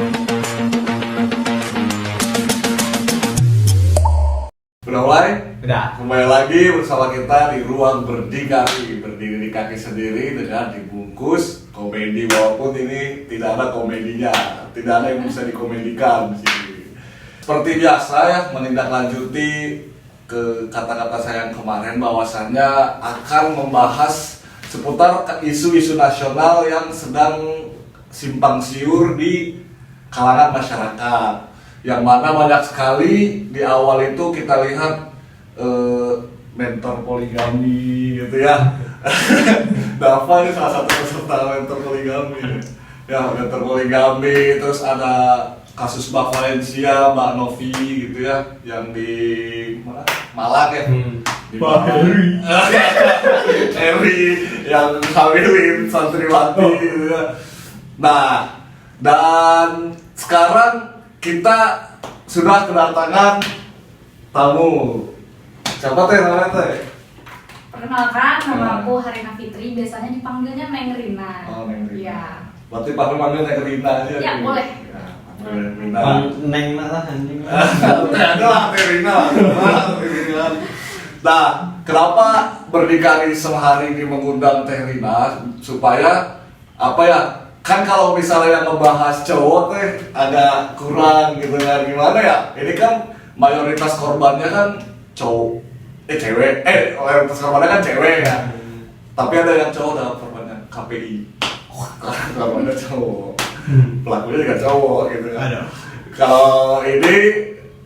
Udah mulai? Udah. Kembali lagi bersama kita di ruang berdikari, berdiri di kaki sendiri dengan dibungkus komedi, walaupun ini tidak ada komedinya, tidak ada yang bisa dikomedikan di sini. Seperti biasa ya, menindaklanjuti ke kata-kata saya yang kemarin bahwasannya akan membahas seputar isu-isu nasional yang sedang simpang siur di kalangan masyarakat. Yang mana banyak sekali di awal itu kita lihat mentor poligami gitu ya. Dava ini salah satu peserta mentor poligami. Ya, mentor poligami, terus ada kasus Mbak Valencia, Mbak Novi gitu ya, yang di mana? Malang ya. Di Mbak Eri yang hamilin santriwati gitu ya. Nah, dan sekarang kita sudah kedatangan tamu. Siapa teh namanya teh? Perkenalkan, nama aku Harina Fitri, biasanya dipanggilnya Neng Rina. Oh, Neng Rina. Iya. Berarti panggil Neng Rina aja. Ya, boleh. Ya, panggil Neng Rina. Neng malah anjing. Ada lah Neng Rina. Nah, kenapa berdikari sehari ini mengundang Teh Rina supaya apa ya? Kan kalau misalnya yang ngebahas cowok teh agak kurang gitu kan, gimana ya? Ini kan mayoritas korbannya kan cowok, cewek, mayoritas korbannya kan cewek ya. Tapi ada yang cowok dalam korbannya KPI. Korbannya cowok, pelakunya juga cowok gitu kan. Kalau ini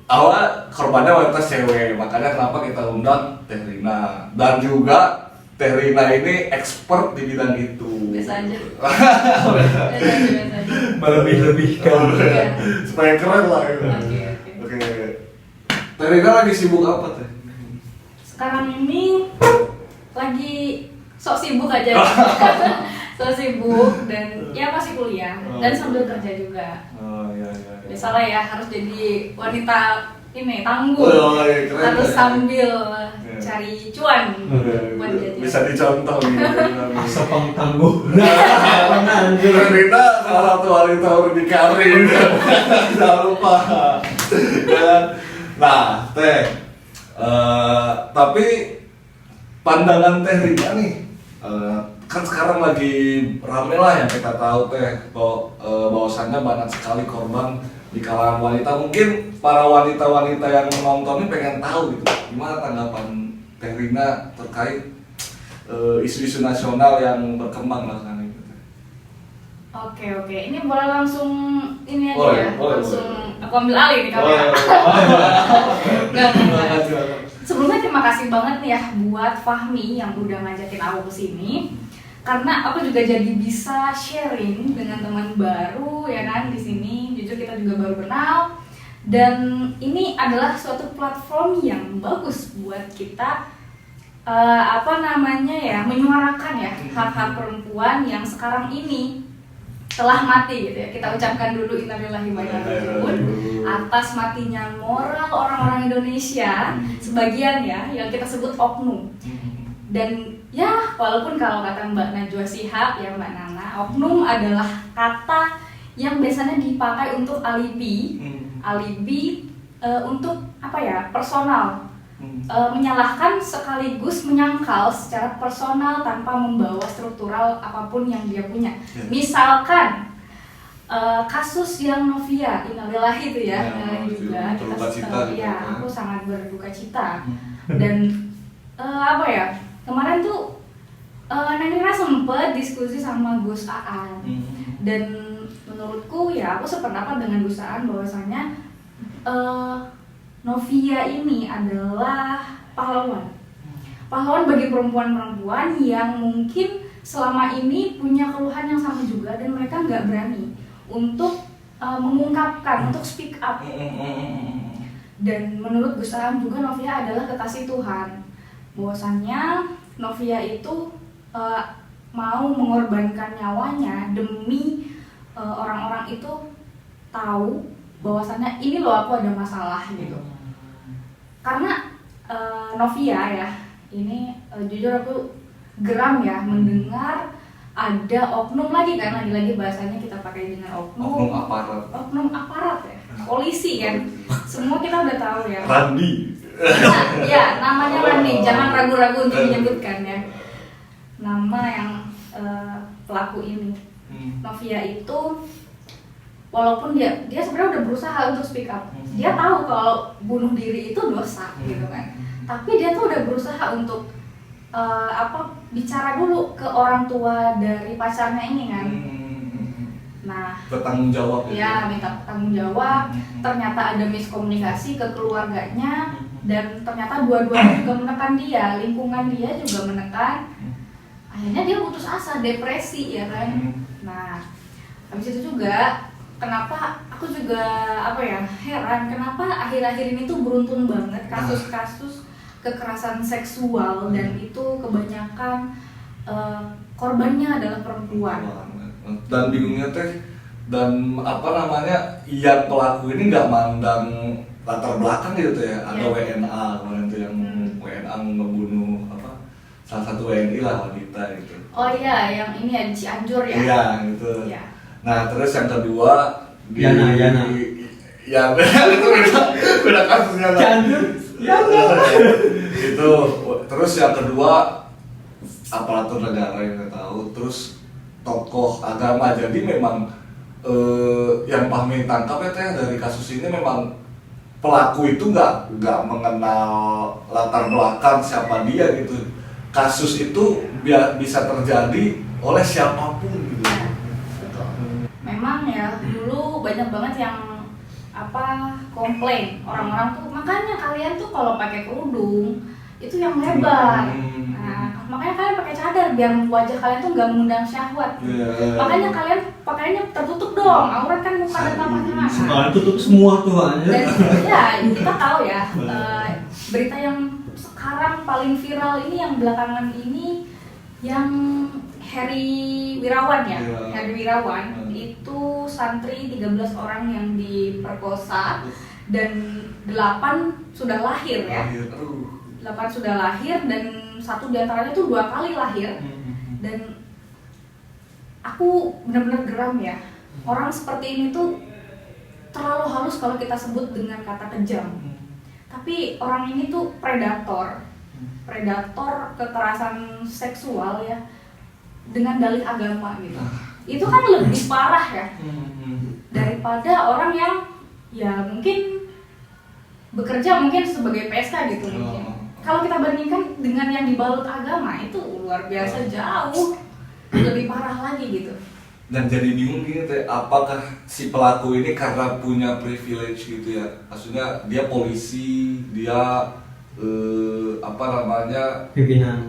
awal korbannya mayoritas cewek, makanya kenapa kita undang Teh Rina. Dan juga Teh Rina ini expert di bidang itu. Biasa aja. Biasa aja. Melebih-lebihkan. Supaya keren lah gitu. Oke. Teh Rina lagi sibuk apa Teh? Sekarang ini lagi sok sibuk aja. Sok sibuk dan ya masih kuliah dan sambil kerja juga. Oh iya. Biasalah ya, harus jadi wanita ini tangguh. Oh, iya, keren, harus ya. sambil cari cuan buat jajan. Bisa dicontoh gitu. Sepeng tangguh. Teh Rina salah satu wanita berdikari. Jangan lupa. Nah, Teh. Tapi pandangan Teh Rina nih, kan sekarang lagi rame lah yang kita tahu Teh, bahwasannya banyak sekali korban di kalangan wanita. Mungkin para wanita-wanita yang menonton ini pengen tahu gitu, gimana tanggapan Teh Rina terkait isu-isu nasional yang berkembang belakangan ini. Oke, ini boleh langsung ini aja Boleh, ya, boleh, langsung boleh. aku ambil alih nih kamera. Enggak. Sebelumnya terima kasih banget nih ya buat Fahmi yang udah ngajakin aku kesini, karena aku juga jadi bisa sharing dengan teman baru ya kan di sini. Jujur kita juga baru kenal dan ini adalah suatu platform yang bagus buat kita menyuarakan ya hak-hak perempuan yang sekarang ini telah mati gitu ya. Kita ucapkan dulu innalillahi wa inna ilaihi raji'un atas matinya moral orang-orang Indonesia sebagian ya yang kita sebut oknum. Dan ya walaupun kalau kata Mbak Najwa Shihab ya Mbak Nana, oknum adalah kata yang biasanya dipakai untuk alibi untuk apa ya, personal. Menyalahkan sekaligus menyangkal secara personal tanpa membawa struktural apapun yang dia punya. Misalkan kasus yang Novia, innalillahi itu ya, juga aku sangat berduka cita. Dan kemarin tuh Neng Rina sempet diskusi sama Gus Aan. Dan menurutku ya aku sependapat dengan Gus Aan bahwasanya Novia ini adalah pahlawan bagi perempuan-perempuan yang mungkin selama ini punya keluhan yang sama juga dan mereka nggak berani untuk mengungkapkan, untuk speak up. Dan menurut Gus Aan juga Novia adalah kekasih Tuhan, bahwasannya Novia itu mau mengorbankan nyawanya demi orang-orang itu tahu bahwasannya ini loh aku ada masalah gitu. Karena Novia ya, ini jujur aku geram ya mendengar ada oknum lagi kan, lagi-lagi bahasanya kita pakai dengan Oknum aparat. oknum aparat ya, polisi kan, semua kita udah tahu ya. Randi. Ya, namanya Randi, jangan ragu-ragu untuk menyebutkan ya nama yang pelaku ini. Novia itu walaupun dia sebenarnya udah berusaha untuk speak up, dia tahu kalau bunuh diri itu dosa gitu kan, tapi dia tuh udah berusaha untuk bicara dulu ke orang tua dari pacarnya ini kan. Nah, Bertanggung jawab ya minta tanggung jawab. Ternyata ada miskomunikasi ke keluarganya, dan ternyata dua-duanya juga menekan dia, lingkungan dia juga menekan. Akhirnya dia putus asa, depresi ya kan. Nah, habis itu juga kenapa aku juga heran kenapa akhir-akhir ini tuh beruntun banget kasus-kasus kekerasan seksual, dan itu kebanyakan korbannya adalah perempuan. Dan bingungnya teh, dan yang pelaku ini nggak mandang latar belakang gitu ya. Ada WNA kemarin tuh yang WNA ngebunuh salah satu WNI lah, wanita gitu. Oh iya, yang ini ya di Cianjur ya. Iya gitu. Iya. Nah terus yang kedua Yana. Ya itu beda kasusnya lah. Cianjur. Itu terus yang kedua aparatur negara yang nggak tahu, terus tokoh agama. Jadi memang yang Fahmi tangkap ya teh dari kasus ini, memang pelaku itu nggak mengenal latar belakang siapa dia gitu. Kasus itu bisa terjadi oleh siapapun gitu. Ya, betul. Memang ya dulu banyak banget yang komplain orang-orang tuh, makanya kalian tuh kalau pakai kerudung itu yang lebar. Nah, makanya kalian pakai cadar biar wajah kalian tuh nggak mengundang syahwat. Makanya kalian pakainya tertutup dong, aurat kan muka dan tangan. Sekarang tutup semua tuh aja. Dan ya kita tahu ya, berita yang sekarang paling viral ini yang belakangan ini yang Heri Wirawan ya. Heri Wirawan itu santri 13 orang yang diperkosa dan 8 sudah lahir ya. 8 sudah lahir dan 1 diantaranya tuh 2 kali lahir. Dan aku benar-benar geram ya. Orang seperti ini tuh terlalu halus kalau kita sebut dengan kata kejam. Tapi orang ini tuh predator kekerasan seksual ya, dengan dalih agama gitu. Itu kan lebih parah ya daripada orang yang ya mungkin bekerja mungkin sebagai PSK gitu mungkin. Kalau kita bandingkan dengan yang dibalut agama, itu luar biasa jauh lebih parah lagi gitu. Dan jadi bingung gini teh, apakah si pelaku ini karena punya privilege gitu ya, maksudnya dia polisi, dia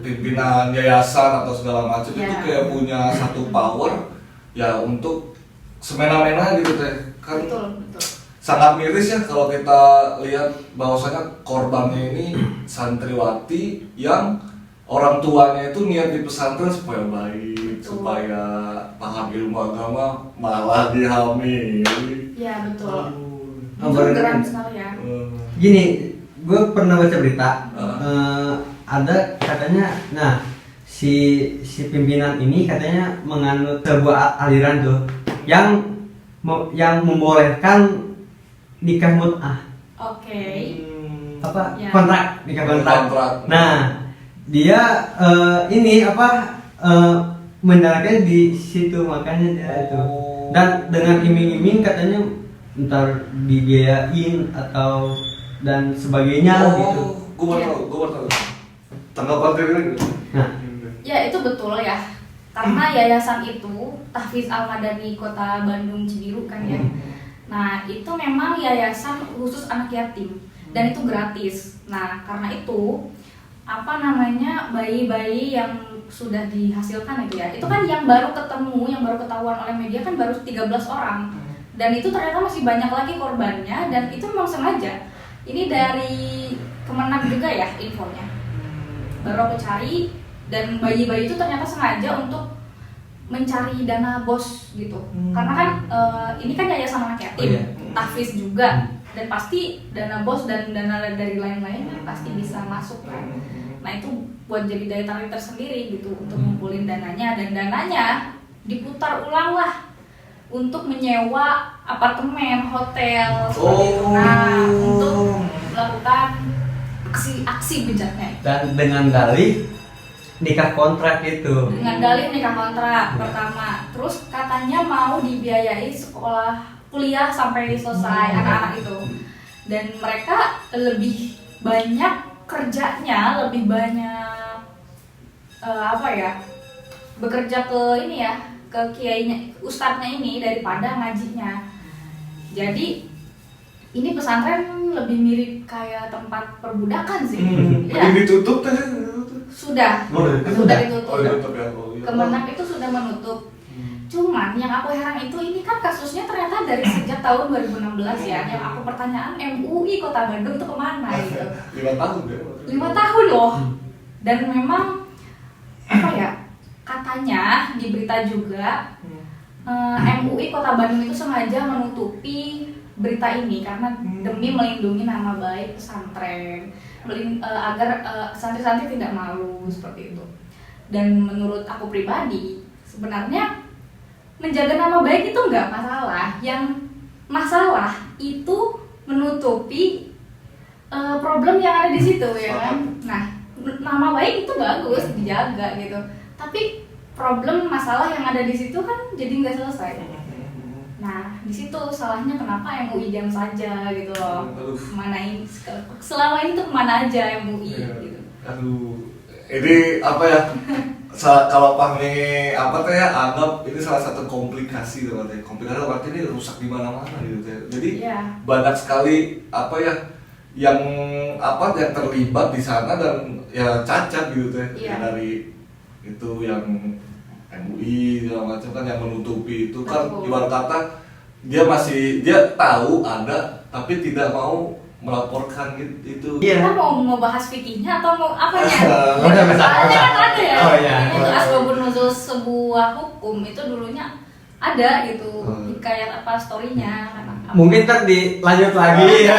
pimpinan yayasan atau segala macam, itu kayak punya satu power ya untuk semena-mena gitu teh kan. Betul. Sangat miris ya kalau kita lihat bahwasanya korbannya ini santriwati yang orang tuanya itu niat di pesantren supaya baik, supaya paham ilmu agama, malah dihamili. Ya betul. Itu geram sekali ya. Gini, gue pernah baca berita, ada katanya, si pimpinan ini katanya menganut sebuah aliran tuh yang membolehkan nikah mut'ah. Oke. Ya. Kontrak, nikah kontrak. Nah, dia menjalankan di situ, makanya dia itu. Dan dengan iming-iming katanya ntar dibiayain atau dan sebagainya gitu. Gue baru tahu. Tanggapan dari gitu. Nah, ya itu betul ya. Karena yayasan itu Tahfiz Al-Madani Kota Bandung Cibiru kan ya. Nah, itu memang yayasan khusus anak yatim dan itu gratis. Nah, karena itu bayi-bayi yang sudah dihasilkan itu ya. Itu kan yang baru ketahuan oleh media kan baru 13 orang. Dan itu ternyata masih banyak lagi korbannya, dan itu memang sengaja. Ini dari Kemenag juga ya infonya. Baru aku cari, dan bayi-bayi itu ternyata sengaja untuk mencari dana bos gitu. Karena kan ini kan yayasan anak yatim, tahfiz juga, dan pasti dana bos dan dana dari lain-lainnya pasti bisa masuk kan. Nah itu buat jadi daya tarik tersendiri gitu untuk ngumpulin dananya, dan dananya diputar ulang lah untuk menyewa apartemen, hotel seperti itu. Nah, untuk melakukan aksi bejaknya. Dan dengan dalih nikah kontrak itu. Dengan dalih nikah kontrak pertama. Terus katanya mau dibiayai sekolah kuliah sampai selesai anak-anak itu. Dan mereka lebih banyak kerjanya, lebih banyak bekerja ke ini ya, ke kiainya, ustadznya ini daripada ngajinya. Jadi ini pesantren lebih mirip kayak tempat perbudakan sih. Ya. Ini ditutup tadi. Sudah ditutup. Oh, ditutup ya. Kemenang itu sudah menutup. Cuman yang aku heran itu, ini kan kasusnya ternyata dari sejak tahun 2016 ya. Yang aku pertanyaan, MUI Kota Bandung itu kemana gitu. 5 tahun ya. 5 tahun loh. Dan memang katanya di berita juga MUI Kota Bandung itu sengaja menutupi berita ini karena demi melindungi nama baik pesantren, agar santri-santri tidak malu seperti itu. Dan menurut aku pribadi, sebenarnya menjaga nama baik itu nggak masalah. Yang masalah itu menutupi problem yang ada di situ, ya kan. Nah, nama baik itu bagus dijaga gitu, tapi masalah yang ada di situ kan jadi nggak selesai. Nah, di situ salahnya kenapa MUI diam saja gitu loh. Kemana ini selama ini tuh kemana aja MUI gitu. Aduh, ini apa ya? Kalau Fahmi anggap ini salah satu komplikasi tuh katanya. Komplikasi berarti ini rusak di mana-mana gitu ya. Jadi banyak sekali yang terlibat di sana dan ya cacat gitu ya. Dari itu yang MUI segala macam kan yang menutupi itu kan. Ibarat kata dia tahu ada tapi tidak mau melaporkan gitu. Kita mau bahas fikihnya atau mau apanya? Soalnya kan ada ya. Oh iya. Itu asbabun nuzul sebuah hukum itu dulunya ada gitu. Hikayat story-nya. Mungkin ntar dilanjut lagi ya.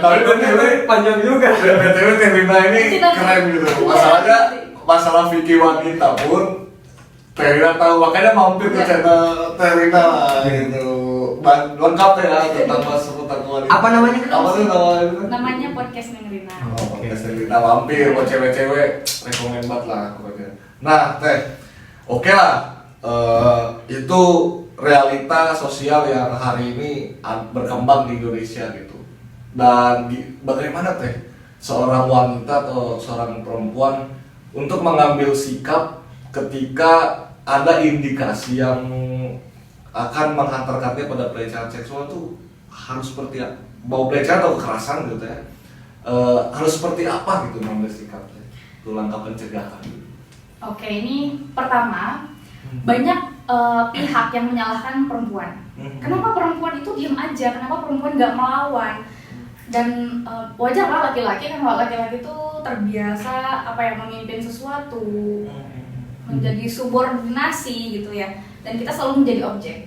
Tapi BTW panjang juga. BTW Terina ini keren gitu. Masalahnya masalah fikih wanita pun Terina tahu, makanya mampir ke channel Terina lah gitu. Lengkap ya tentang seputar wanita. Apa namanya? Namanya podcast Nengrina. Podcast Nengrina, mampir buat cewek-cewek, rekomen banget lah pokoknya. Nah, oke lah. Itu realita sosial yang hari ini berkembang di Indonesia gitu. Dan bagaimana seorang wanita atau seorang perempuan untuk mengambil sikap ketika ada indikasi yang akan menghantarkannya pada pelecehan seksual tuh harus seperti apa? Mau pelecehan atau kekerasan gitu ya, harus seperti apa gitu mengambil sikapnya, itu langkah pencegahan gitu. Oke, ini pertama banyak pihak yang menyalahkan perempuan. Kenapa perempuan itu diam aja? Kenapa perempuan nggak melawan? Dan wajar lah laki-laki itu terbiasa memimpin sesuatu, menjadi subordinasi gitu ya, dan kita selalu menjadi objek.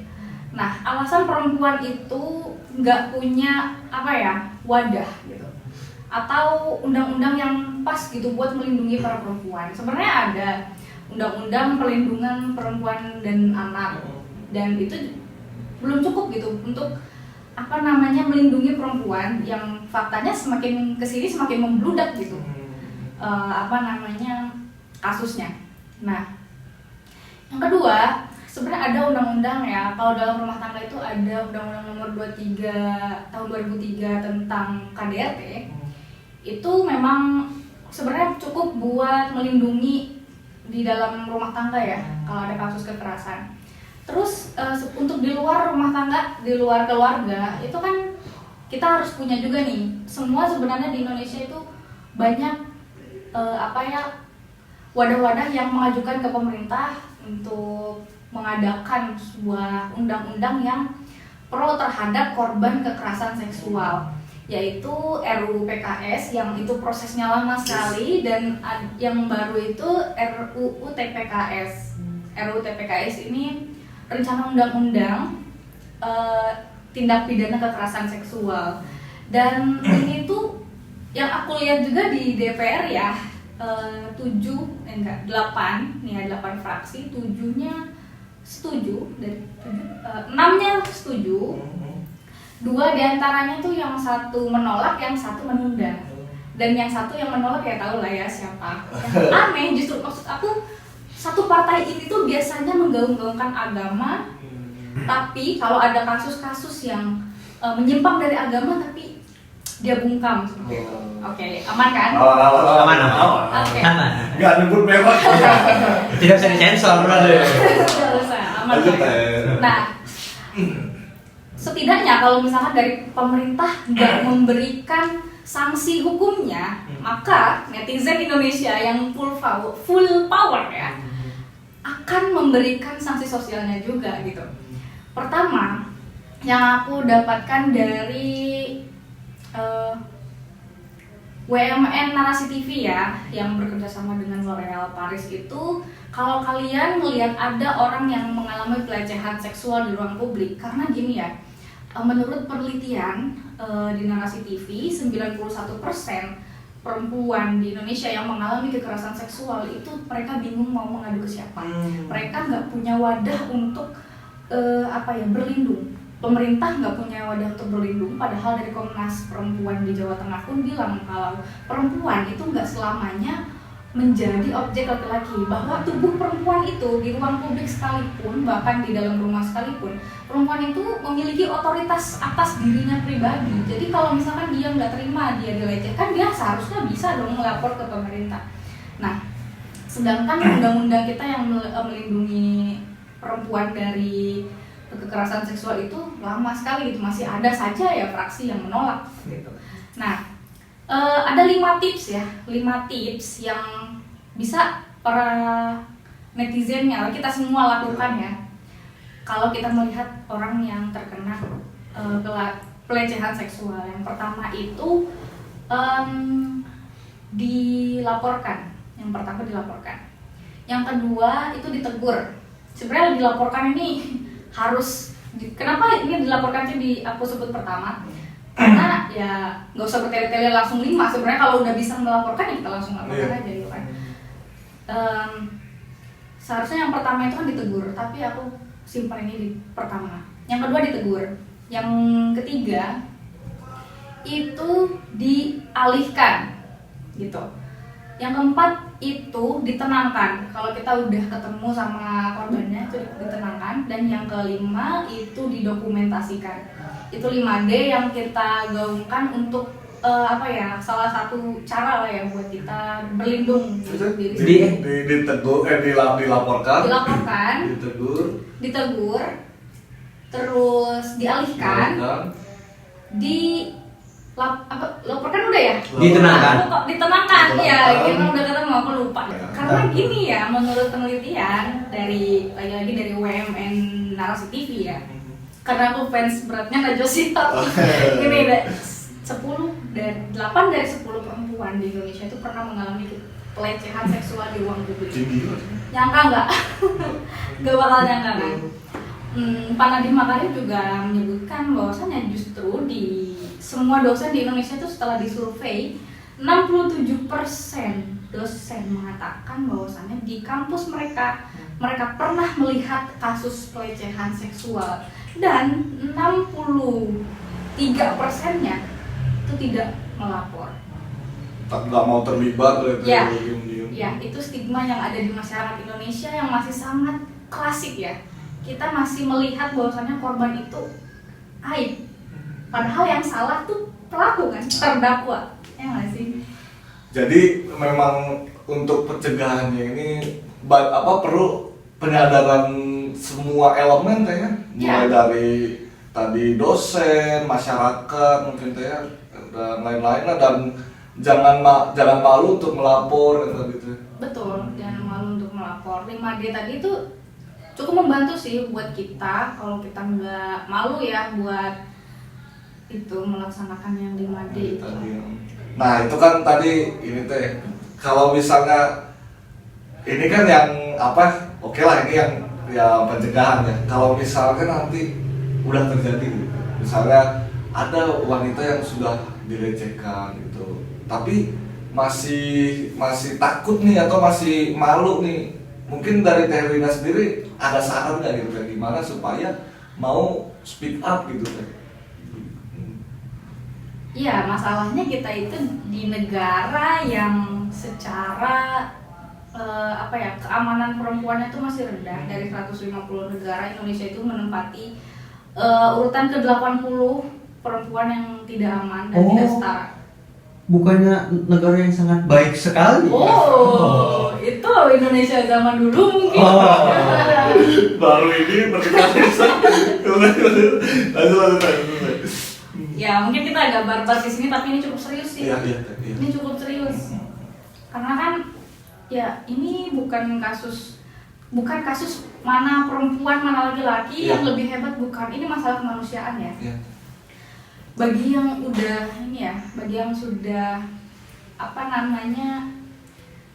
Nah, alasan perempuan itu nggak punya wadah gitu, atau undang-undang yang pas gitu buat melindungi para perempuan. Sebenarnya ada undang-undang perlindungan perempuan dan anak, dan itu belum cukup gitu untuk melindungi perempuan yang faktanya semakin kesini semakin membludak gitu kasusnya. Nah, yang kedua, sebenarnya ada undang-undang ya, kalau dalam rumah tangga itu ada Undang-Undang Nomor 23 tahun 2003 tentang KDRT. Itu memang sebenarnya cukup buat melindungi di dalam rumah tangga ya, kalau ada kasus kekerasan. Terus untuk di luar rumah tangga, di luar keluarga, itu kan kita harus punya juga nih. Semua sebenarnya di Indonesia itu banyak wadah-wadah yang mengajukan ke pemerintah untuk mengadakan sebuah undang-undang yang pro terhadap korban kekerasan seksual, yaitu RUU PKS yang itu prosesnya lama sekali, dan yang baru itu RUU TPKS. RUU TPKS ini rencana undang-undang tindak pidana kekerasan seksual. Dan ini tuh yang aku lihat juga di DPR ya, delapan nih ya, 8 fraksi, 7-nya setuju, dari 6-nya setuju, 2 diantaranya tuh yang satu menolak, yang satu menunda, dan yang satu yang menolak ya tahu lah ya siapa. Yang aneh justru, maksud aku satu partai ini tuh biasanya menggaung-gaungkan agama, tapi kalau ada kasus-kasus yang menyimpang dari agama tapi dia bungkam seperti itu. Oke, aman kan? Aman. Oke. Aman. Nggak nyebut merek. Tidak bisa disensor, brother. Nggak usah, aman. Lanjut, Pak. Nah, setidaknya kalau misalkan dari pemerintah nggak memberikan sanksi hukumnya, maka netizen Indonesia yang full power ya akan memberikan sanksi sosialnya juga gitu. Pertama, yang aku dapatkan dari WMN Narasi TV ya, yang bekerja sama dengan L'Oreal Paris itu, kalau kalian melihat ada orang yang mengalami pelecehan seksual di ruang publik, karena gini ya, menurut penelitian di Narasi TV, 91% perempuan di Indonesia yang mengalami kekerasan seksual itu mereka bingung mau mengadu ke siapa. Mereka nggak punya wadah untuk berlindung. Pemerintah nggak punya wadah untuk berlindung, padahal dari Komnas Perempuan di Jawa Tengah pun bilang kalau perempuan itu nggak selamanya menjadi objek laki-laki, bahwa tubuh perempuan itu di ruang publik sekalipun, bahkan di dalam rumah sekalipun, perempuan itu memiliki otoritas atas dirinya pribadi. Jadi kalau misalkan dia nggak terima, dia dilecehkan, dia seharusnya bisa dong melapor ke pemerintah. Nah, sedangkan undang-undang kita yang melindungi perempuan dari kekerasan seksual itu lama sekali gitu, masih ada saja ya fraksi yang menolak gitu. Nah, ada 5 tips ya, 5 tips yang bisa para netizennya kita semua lakukan ya. Kalau kita melihat orang yang terkena pelecehan seksual, yang pertama itu dilaporkan. Yang pertama dilaporkan. Yang kedua itu ditegur. Sebenarnya dilaporkan ini harus kenapa ini dilaporkan sih aku sebut pertama? Karena ya nggak usah bertele-tele langsung 5. Sebenarnya kalau udah bisa melaporkan ya kita langsung laporkan aja gitu kan. Seharusnya yang pertama itu kan ditegur, tapi aku simpan ini di pertama. Yang kedua ditegur. Yang ketiga itu dialihkan gitu. Yang keempat itu ditenangkan. Kalau kita udah ketemu sama korbannya itu ditenangkan. Dan yang kelima itu didokumentasikan. Itu 5D yang kita gaungkan untuk salah satu cara lah ya buat kita berlindung diri. Dilaporkan, ditegur, terus dialihkan, laporkan udah ya? Ditenangkan ya, kita udah ketemu, aku lupa. Karena gini ya, menurut penelitian dari lagi-lagi dari WMN Narasi TV ya. Karena aku fans beratnya Najwa Shihab. Gini deh, 8 dari 10 perempuan di Indonesia itu pernah mengalami pelecehan seksual di ruang publik. Nyangka nggak? Gak bakal nyangka kan? Pak Nadiem Makarim juga menyebutkan bahwasannya justru di semua dosen di Indonesia itu setelah disurvei 67% dosen mengatakan bahwasannya di kampus mereka pernah melihat kasus pelecehan seksual dan 63%-nya itu tidak melapor. Tak nggak mau terlibat Ya, diem-diem. ya, itu stigma yang ada di masyarakat Indonesia yang masih sangat klasik ya. Kita masih melihat bahwasannya korban itu aib. Padahal yang salah tuh pelaku kan, terdakwa. Ya nggak sih? Jadi memang untuk pencegahannya ini perlu penyadaran semua elemen ya, mulai dari tadi dosen, masyarakat mungkin ya, dan lain-lain dan jangan malu untuk melapor gitu. Betul, jangan malu untuk melapor. 5D tadi itu cukup membantu sih buat kita kalau kita nggak malu ya buat itu melaksanakan yang 5D itu. Nah itu kan tadi ini teh kalau misalnya ini kan yang oke lah ini yang pencegahan ya. Kalau misalnya nanti udah terjadi misalnya ada wanita yang sudah dilecehkan gitu, tapi masih takut nih atau masih malu nih, mungkin dari Teh Rina sendiri ada saran nggak gitu Teh, gimana supaya mau speak up gitu Teh? Iya, masalahnya kita itu di negara yang secara keamanan perempuannya itu masih rendah. Dari 150 negara, Indonesia itu menempati urutan ke-80 perempuan yang tidak aman dan tidak setara. Bukannya negara yang sangat baik sekali? Oh, itu Indonesia zaman dulu mungkin. Baru ini berdekatan lanjut. Ya, mungkin kita agak barbar di sini, tapi ini cukup serius sih. Iya. Ini cukup serius. Karena kan ya ini bukan kasus mana perempuan mana laki-laki yang lebih hebat, bukan. Ini masalah kemanusiaan ya. Iya. Bagi yang bagi yang sudah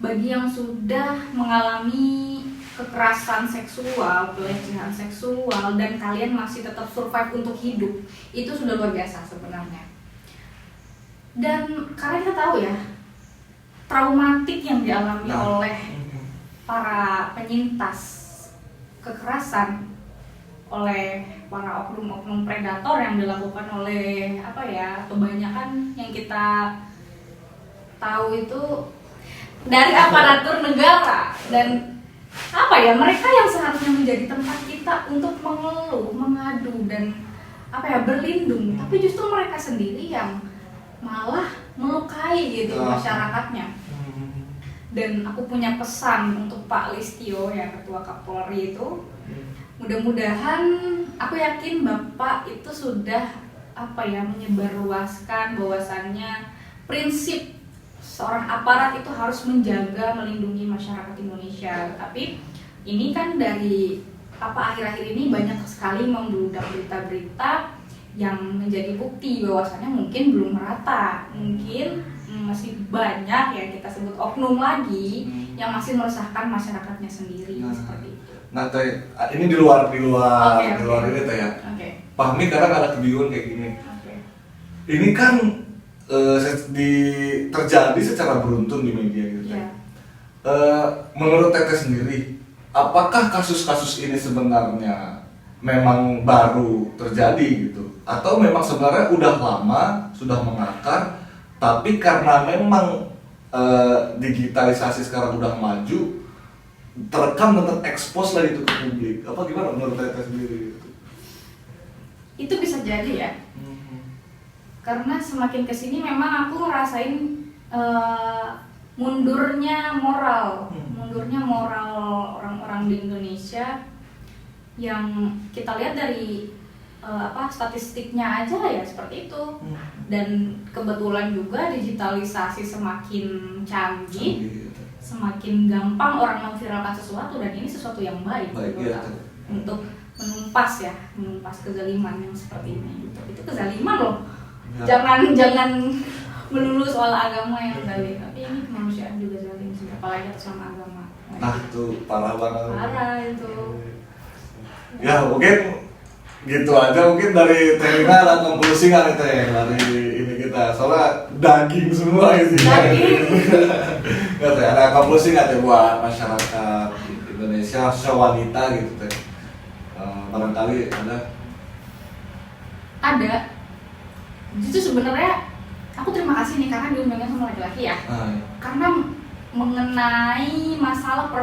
bagi yang sudah mengalami kekerasan seksual, pelecehan seksual, dan kalian masih tetap survive untuk hidup, itu sudah luar biasa sebenarnya. Dan karena kita tahu ya, traumatik yang dialami oleh para penyintas kekerasan, oleh para oknum-oknum predator yang dilakukan oleh kebanyakan yang kita tahu itu dari aparatur negara, dan mereka yang seharusnya menjadi tempat kita untuk mengeluh, mengadu, dan berlindung, tapi justru mereka sendiri yang malah melukai gitu masyarakatnya. Dan aku punya pesan untuk Pak Listio ya, Ketua Kapolri itu, mudah-mudahan, aku yakin Bapak itu sudah menyebarluaskan bahwasannya prinsip seorang aparat itu harus menjaga, melindungi masyarakat Indonesia. Tapi ini kan dari akhir-akhir ini banyak sekali membludak berita-berita yang menjadi bukti bahwasannya mungkin belum merata, mungkin masih banyak ya kita sebut oknum lagi yang masih meresahkan masyarakatnya sendiri seperti itu. Nah Teh, ini di luar ini Teh ya. Pahmi kadang ada kebingungan kayak gini. Ini kan terjadi secara beruntun di media gitu. Menurut Teteh sendiri, apakah kasus-kasus ini sebenarnya memang baru terjadi gitu, atau memang sebenarnya udah lama, sudah mengakar, tapi karena memang digitalisasi sekarang udah maju, terekam dan terekspos lah itu ke publik? Apa gimana menurut Teteh sendiri gitu? Itu bisa jadi ya. Karena semakin kesini memang aku ngerasain mundurnya moral orang-orang di Indonesia, yang kita lihat dari statistiknya aja ya seperti itu. Dan kebetulan juga digitalisasi semakin canggih, semakin gampang orang memviralkan sesuatu, dan ini sesuatu yang baik untuk menumpas kezaliman yang seperti ini. Itu kezaliman loh. Jangan melulu soal agama yang zalim, tapi ini kemanusiaan juga zalim sih, apalagi atas nama agama. Nah itu parah banget. Parah itu. Ya mungkin gitu aja, mungkin dari Teh Rina ada konklusi nggak nih Teh dari ini kita, soalnya daging semua isinya. Nggak Teh, ada konklusi nggak Teh buat masyarakat Indonesia, khususnya wanita gitu Teh? Barangkali ada. Justru sebenarnya aku terima kasih nih karena diundangnya sama laki-laki ya. Karena mengenai masalah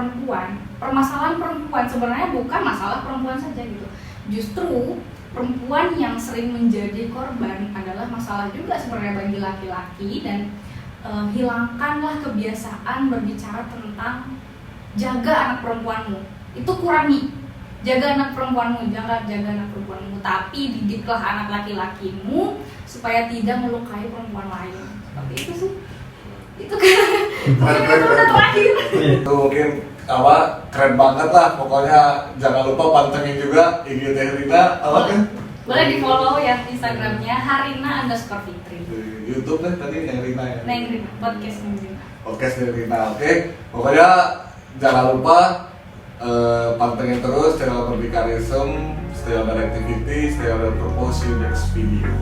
permasalahan perempuan sebenarnya bukan masalah perempuan saja gitu. Justru perempuan yang sering menjadi korban adalah masalah juga sebenarnya bagi laki-laki, dan hilangkanlah kebiasaan berbicara tentang jaga anak perempuanmu. Itu kurangi. Jaga anak perempuanmu, jangan jaga anak perempuanmu, tapi didiklah anak laki-lakimu supaya tidak melukai perempuan lain. Seperti itu sih. Itu kan terakhir. Itu mungkin keren banget lah, pokoknya jangan lupa pantengin juga IG Teh Rina boleh di follow yang Instagramnya Harina_Fitri. YouTube deh tadi Neng Rina ya. Neng Rina, podcast Neng Rina. Oke. Pokoknya jangan lupa pantengin terus channel Berdikarism, stay on the activity, stay on the purpose, you next video.